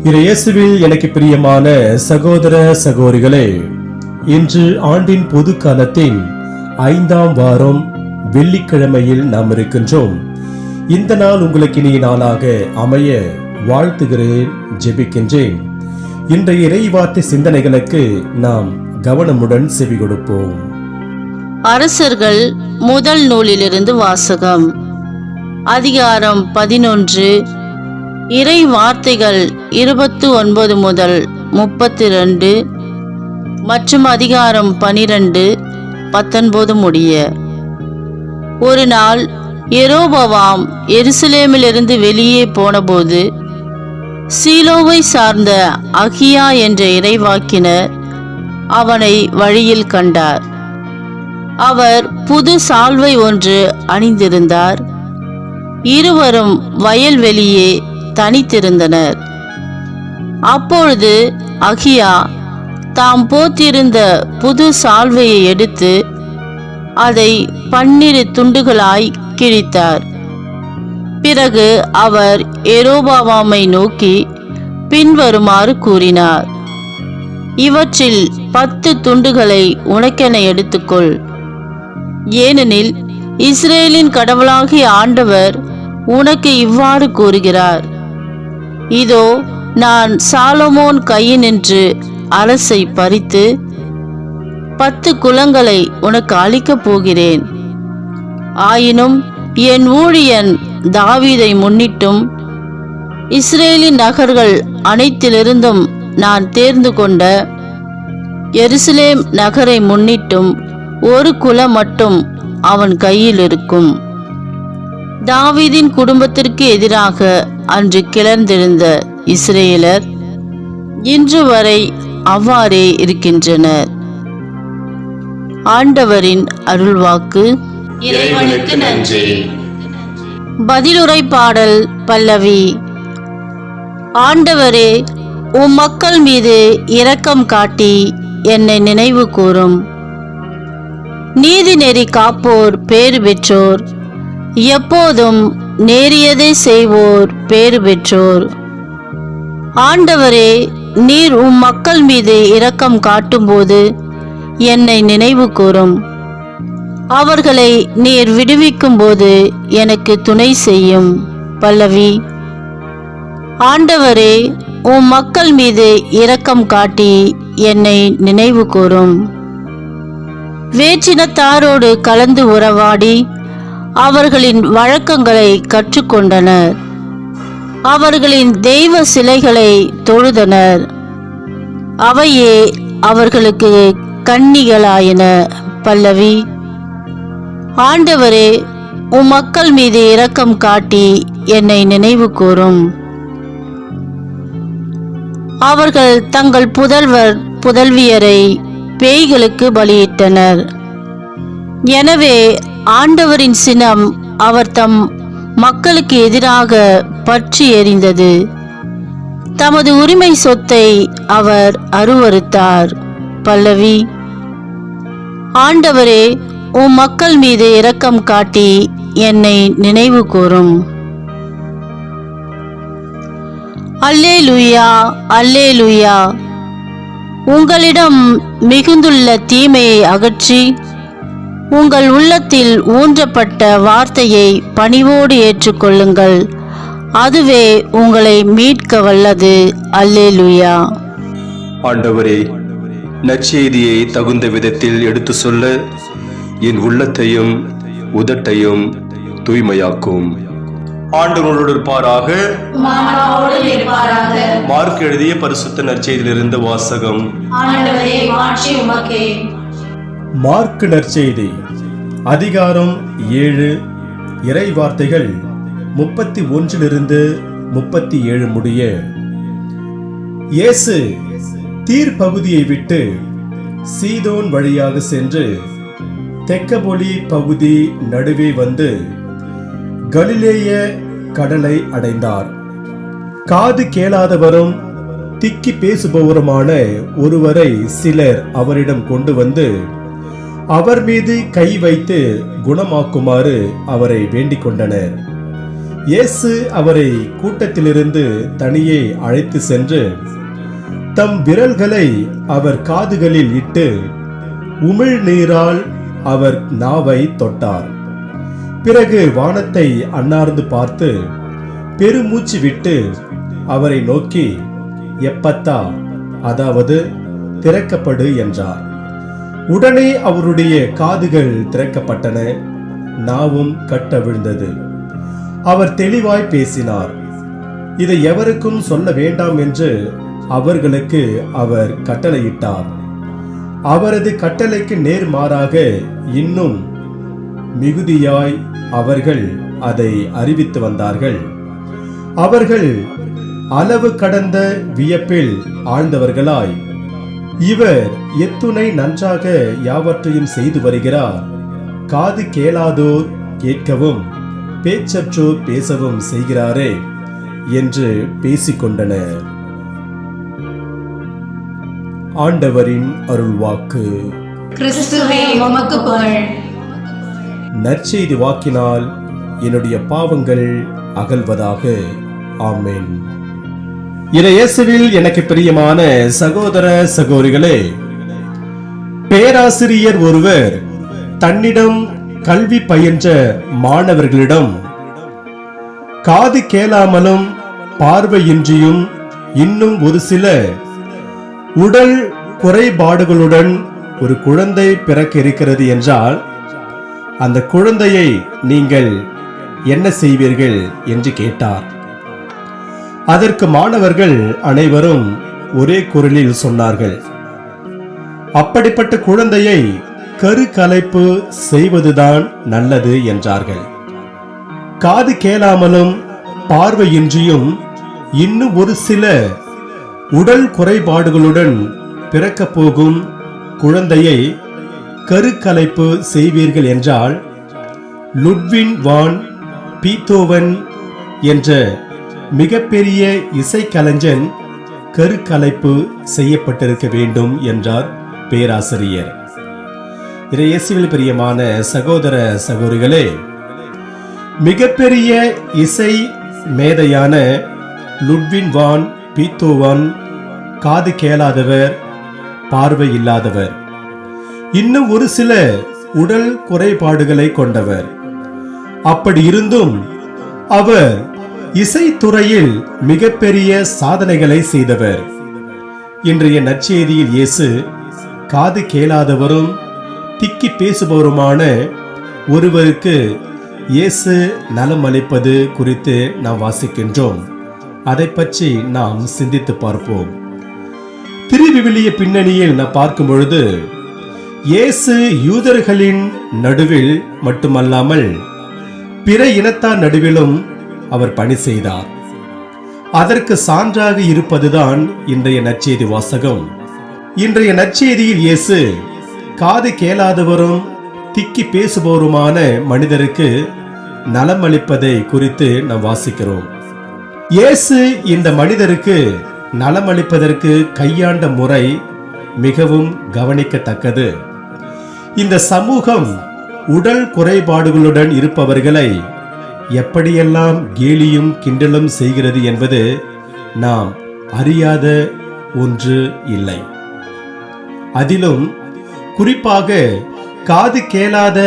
இயேசுவில் எனக்கு பிரியமான சகோதர சகோதரிகளே, இன்று ஆண்டின் பொது காலத்தின் 5ஆம் வாரம் வெள்ளிக்கிழமையில் நாம் இருக்கின்றோம். இந்த நாள் உங்களுக்கு இனிய நாளாக அமைய வாழ்த்துகிறேன், ஜெபிக்கின்றேன். இன்றைய இறைவார்த்தை சிந்தனைகளுக்கு நாம் கவனமுடன் செவி கொடுப்போம். அரசர்கள் முதல் நூலிலிருந்து வாசகம். அதிகாரம் 11, இறை வார்த்தைகள் 29 முதல் 32 மற்றும் அதிகாரம் 12, 19 முடிய. ஒரு நாள் யெரொபெயாம் எருசலேமிலிருந்து வெளியே போனபோது சீலோவை சார்ந்த அகியா என்ற இறைவாக்கினர் அவனை வழியில் கண்டார். அவர் புது சால்வை ஒன்று அணிந்திருந்தார். இருவரும் வயல்வெளியே தனித்திருந்தனர். அப்பொழுது அகியா தாம் போத்திருந்த புது சால்வையை எடுத்து அதை 12 துண்டுகளாய் கிழித்தார். பிறகு அவர் யெரொபெயாமை நோக்கி பின்வருமாறு கூறினார்: இவற்றில் 10 துண்டுகளை உனக்கென எடுத்துக்கொள். ஏனெனில் இஸ்ரேலின் கடவுளாகிய ஆண்டவர் உனக்கு இவ்வாறு கூறுகிறார்: இதோ, நான் சாலமோன் கையினின்று அரசை பறித்து 10 குலங்களை உனக்கு அளிக்கப் போகிறேன். ஆயினும் என் ஊழியன் தாவீதை முன்னிட்டும் இஸ்ரேலின் நகர்கள் அனைத்திலிருந்தும் நான் தேர்ந்து கொண்ட எருசலேம் நகரை முன்னிட்டும் ஒரு குலம் மட்டும் அவன் கையில் இருக்கும். தாவீதின் குடும்பத்திற்கு எதிராக அன்று கிளர்ந்தெழுந்த இஸ்ரேலர் இன்று வரை அவ்வாறே இருக்கின்றனர். ஆண்டவரின் அருள்வாக்கு. இறைவனுக்கு நன்றி. பதிலுரை பாடல் பல்லவி. ஆண்டவரே, உம் மக்கள் மீது இரக்கம் காட்டி என்னை நினைவு கூரும். நீதி நெறி காப்போர் பேறு பெற்றோர், எப்போதும் நேரியதை செய்வோர் பேறு பெற்றோர். ஆண்டவரே, நீர் உம் மக்கள் மீது இரக்கம் காட்டும்போது என்னை நினைவு கூரும். அவர்களை நீர் விடுவிக்கும் போது எனக்கு துணை செய்யும். பல்லவி. ஆண்டவரே, உம் மக்கள் மீது இரக்கம் காட்டி என்னை நினைவு கூரும். வேற்றினத்தாரோடு கலந்து உறவாடி அவர்களின் வழக்கங்களை கற்றுக்கொண்டனர். அவர்களின் தெய்வ சிலைகளை தொழுதனர். அவையே அவர்களுக்கு கன்னிகளாயின. பல்லவி. ஆண்டவரே, உம் மக்கள் மீது இரக்கம் காட்டி என்னை நினைவு கூரும். அவர்கள் தங்கள் புதல்வர் புதல்வியரை பேய்களுக்கு பலியிட்டனர். எனவே ஆண்டவரின் சினம் அவர் தம் மக்களுக்கு எதிராக பற்றி எறிந்தது. தமது உரிமை சொத்தை அவர் அருவருத்தார். பல்லவி. ஆண்டவரே, உம் மக்கள் மீது இரக்கம் காட்டி என்னை நினைவு கூரும். அல்லேலூயா, அல்லேலூயா. உங்களிடம் மிகுந்துள்ள தீமையை அகற்றி உங்கள் உள்ளத்தில் ஊன்றப்பட்ட வார்த்தையை பணிவோடு ஏற்றுக்கொள்ளுங்கள். அதுவே உங்களை மீட்க வல்லது. அல்லேலூயா. ஆண்டவரே, நற்செய்தியை தகுந்த விதத்தில் எடுத்து சொல்ல என் உள்ளத்தையும் உதட்டையும் தூய்மையாக்கும். ஆண்டவரோடு இருப்பாராக. மார்க் எழுதிய பரிசுத்த நற்செய்தியிலிருந்து வாசகம். மார்க் நற்செய்தி அதிகாரம் 7, இறை வார்த்தைகள் 31 37 முடிய. இயேசு தீர் பகுதியை விட்டு சீதோன் வழியாக சென்று தெக்கப்பொலி பகுதி நடுவே வந்து கலிலேய கடலை அடைந்தார். காது கேளாதவரும் திக்கி பேசுபவருமான ஒருவரை சிலர் அவரிடம் கொண்டு வந்து அவர் மீது கை வைத்து குணமாக்குமாறு அவரை வேண்டிக் கொண்டனர். இயேசு அவரை கூட்டத்திலிருந்து தனியே அழைத்து சென்று தம் விரல்களை அவர் காதுகளில் இட்டு உமிழ்நீரால் அவர் நாவை தொட்டார். பிறகு வானத்தை அண்ணார்ந்து பார்த்து பெருமூச்சு விட்டு அவரை நோக்கி எப்பத்தா, அதாவது திறக்கப்படு என்றார். உடனே அவருடைய காதுகள் திறக்கப்பட்டன, நாவும் கட்டவிழ்ந்தது. அவர் தெளிவாய் பேசினார். இதை எவருக்கும் சொல்ல வேண்டாம் என்று அவர்களுக்கு அவர் கட்டளையிட்டார். அவரது கட்டளைக்கு நேர்மாறாக இன்னும் மிகுதியாய் அவர்கள் அதை அறிவித்து வந்தார்கள். அவர்கள் அளவு கடந்த வியப்பில் ஆழ்ந்தவர்களாய், இவர் எத்துணை நன்றாக யாவற்றையும் செய்து வருகிறார், காது கேளாதோர் கேட்கவும் பேச்சற்றோர் பேசவும் செய்கிறாரே என்று பேசிக்கொண்டனர். ஆண்டவரின் அருள்வாக்கு. கிறிஸ்துவே உமக்கு புகழ். நற்செய்தி வாக்கினால் என்னுடைய பாவங்கள் அகல்வதாக. ஆமென். இயேசுவில் எனக்கு பிரியமான சகோதர சகோதரிகளே, பேராசிரியர் ஒருவர் தன்னிடம் கல்வி பயின்ற மாணவர்களிடம் காது கேளாமலும் பார்வையின்றியும் இன்னும் ஒரு சில உடல் குறைபாடுகளுடன் ஒரு குழந்தை பிறக்க இருக்கிறது என்றால் அந்த குழந்தையை நீங்கள் என்ன செய்வீர்கள் என்று கேட்டார். அதற்கு மாணவர்கள் அனைவரும் ஒரே குரலில் சொன்னார்கள், அப்படிப்பட்ட குழந்தையை கருக்கலைப்பு செய்வதுதான் நல்லது என்றார்கள். காது கேளாமலும் பார்வையின்றியும் இன்னும் ஒரு சில உடல் குறைபாடுகளுடன் பிறக்க போகும் குழந்தையை கருக்கலைப்பு செய்வீர்கள் என்றால் லுட்வின் வான் பீத்தோவன் என்ற மிகப்பெரிய இசைக்கலைஞன் கருக்கலைப்பு செய்யப்பட்டிருக்க வேண்டும் என்றார் பேராசிரியர். இயேசுவில் பிரியமான சகோதர சகோதரிகளே, மிகப்பெரிய இசை மேதையான லுட்வின் வான் பீத்தோவன் காது கேளாதவர், பார்வை இல்லாதவர், இன்னும் ஒரு சில உடல் குறைபாடுகளை கொண்டவர். அப்படி இருந்தும் அவர் இசைத்துறையில் மிகப்பெரிய சாதனைகளை செய்தவர். இன்றைய நற்செய்தியில் இயேசு காது கேளாதவரும் திக்கி பேசுபவருமான ஒருவருக்கு இயேசு நலம் அளிப்பது குறித்து நாம் வாசிக்கின்றோம். அதை பற்றி நாம் சிந்தித்து பார்ப்போம். திருவிவிலிய பின்னணியில் நாம் பார்க்கும் பொழுது இயேசு யூதர்களின் நடுவில் மட்டுமல்லாமல் பிற இனத்தார் நடுவிலும் அவர் பணி செய்தார். அதற்கு சான்றாக இருப்பதுதான் இன்றைய நற்செய்தி வாசகம். இன்றைய நற்செய்தியில் இயேசு காது கேளாதவரும் திக்கி பேசுபவருமான மனிதருக்கு நலம் அளிப்பதை குறித்து நாம் வாசிக்கிறோம். இயேசு இந்த மனிதருக்கு நலம் அளிப்பதற்கு கையாண்ட முறை மிகவும் கவனிக்கத்தக்கது. இந்த சமூகம் உடல் குறைபாடுகளுடன் இருப்பவர்களை எப்படியெல்லாம் கேலியும் கிண்டலும் செய்கிறது என்பது நாம் அறியாத ஒன்று இல்லை. அதிலும் குறிப்பாக காது கேளாத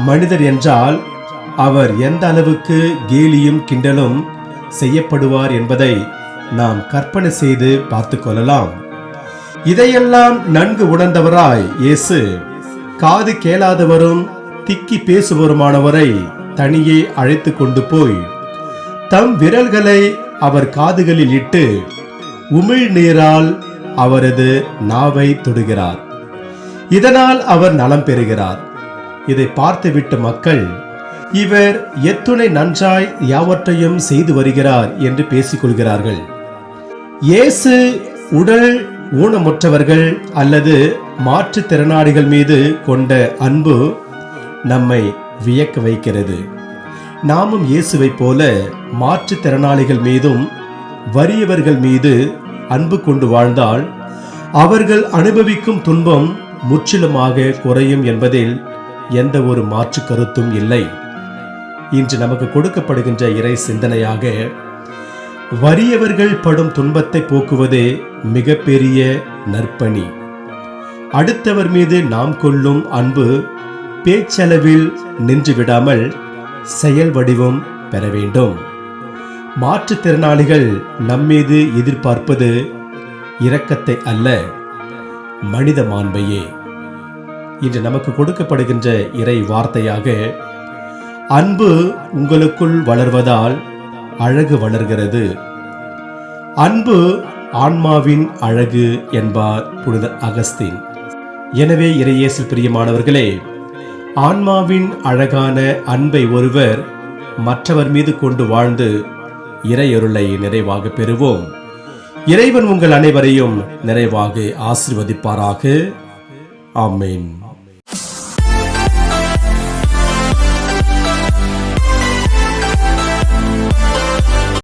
மனிதர் என்றால் அவர் எந்த அளவுக்கு கேலியும் கிண்டலும் செய்யப்படுவார் என்பதை நாம் கற்பனை செய்து பார்த்து கொள்ளலாம். இதையெல்லாம் நன்கு உணர்ந்தவராய் இயேசு காது கேளாதவரும் திக்கி பேசுபவருமானவரை தனியே அழைத்து கொண்டு போய் தம் விரல்களை அவர் காதுகளில் இட்டு உமிழ்நீரால் அவரது நாவை தொடுகிறார். இதனால் அவர் நலம் பெறுகிறார். இதை பார்த்துவிட்டு மக்கள், இவர் எத்துணை நன்றாய் யாவற்றையும் செய்து வருகிறார் என்று பேசிக்கொள்கிறார்கள். இயேசு உடல் ஊனமுற்றவர்கள் அல்லது மாற்றுத்திறனாளிகள் மீது கொண்ட அன்பு நம்மை வியக்க வைக்கிறது. நாமும் இயேசுவை போல மாற்றுத்திறனாளிகள் மீதும் வறியவர்கள் மீது அன்பு கொண்டு வாழ்ந்தால் அவர்கள் அனுபவிக்கும் துன்பம் முற்றிலுமாக குறையும் என்பதில் எந்த ஒரு மாற்று கருத்தும் இல்லை. இன்று நமக்கு கொடுக்கப்படுகின்ற இறை சிந்தனையாக, வறியவர்கள் படும் துன்பத்தை போக்குவதே மிகப்பெரிய நற்பணி. அடுத்தவர் மீது நாம் கொள்ளும் அன்பு பேச்சளவில் நின்றுவிடாமல் செயல் வடிவம் பெற வேண்டும். மாற்றுத்திறனாளிகள் நம்மீது எதிர்பார்ப்பது இரக்கத்தை அல்ல, மனித மாண்பையே. இன்று நமக்கு கொடுக்கப்படுகின்ற இறை வார்த்தையாக, அன்பு உங்களுக்குள் வளர்வதால் அழகு வளர்கிறது. அன்பு ஆன்மாவின் அழகு என்பார் புனித அகஸ்தீன். எனவே இறையேசில் பிரியமானவர்களே, ஆன்மாவின் அழகான அன்பை ஒருவர் மற்றவர் மீது கொண்டு வாழ்ந்து இறையருளை நிறைவாக பெறுவோம். இறைவன் உங்கள் அனைவரையும் நிறைவாக ஆசீர்வதிப்பாராக. ஆமென்.